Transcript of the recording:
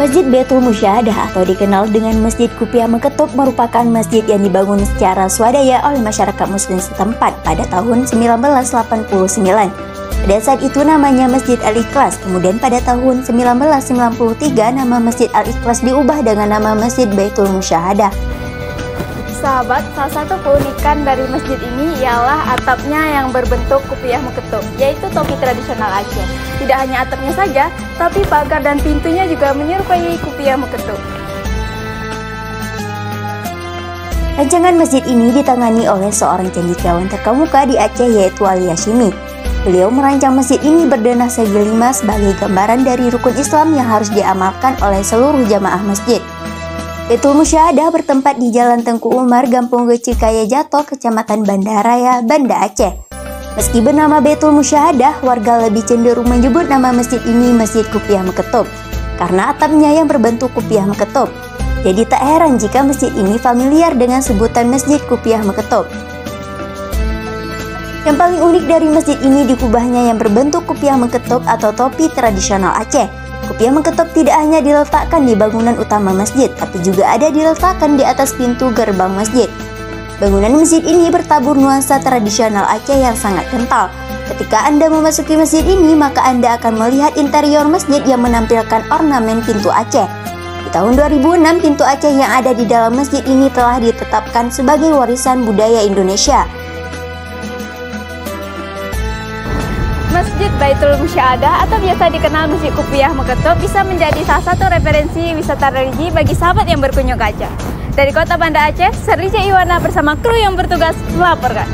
Masjid Baitul Musyahadah atau dikenal dengan Masjid Kupiah Meketuk merupakan masjid yang dibangun secara swadaya oleh masyarakat muslim setempat pada tahun 1989. Pada saat itu namanya Masjid Al-Ikhlas, kemudian pada tahun 1993 nama Masjid Al-Ikhlas diubah dengan nama Masjid Baitul Musyahadah. Sahabat, salah satu keunikan dari masjid ini ialah atapnya yang berbentuk kupiah meketuk, yaitu topi tradisional Aceh. Tidak hanya atapnya saja, tapi pagar dan pintunya juga menyerupai kupiah meketuk. Rancangan masjid ini ditangani oleh seorang cendekiawan terkemuka di Aceh, yaitu Ali Hashimi. Beliau merancang masjid ini berdenah segi 5 sebagai gambaran dari rukun Islam yang harus diamalkan oleh seluruh jamaah masjid. Baitul Musyahadah bertempat di Jalan Tengku Umar, Gampung Gecikaya Jato, Kecamatan Banda Raya, Banda Aceh. Meski bernama Baitul Musyahadah, warga lebih cenderung menyebut nama masjid ini Masjid Kupiah Meketuk karena atapnya yang berbentuk kupiah meketuk. Jadi tak heran jika masjid ini familiar dengan sebutan Masjid Kupiah Meketuk. Yang paling unik dari masjid ini dikubahnya yang berbentuk kupiah meketuk atau topi tradisional Aceh. Kupiah meketuk tidak hanya diletakkan di bangunan utama masjid, tapi juga ada diletakkan di atas pintu gerbang masjid. Bangunan masjid ini bertabur nuansa tradisional Aceh yang sangat kental. Ketika Anda memasuki masjid ini, maka Anda akan melihat interior masjid yang menampilkan ornamen pintu Aceh. Di tahun 2006, pintu Aceh yang ada di dalam masjid ini telah ditetapkan sebagai warisan budaya Indonesia. Masjid Baitul Musyahadah atau biasa dikenal Masjid Kupiah Meketuk bisa menjadi salah satu referensi wisata religi bagi sahabat yang berkunjung ke Aceh. Dari Kota Banda Aceh, Serija Iwana bersama kru yang bertugas melaporkan.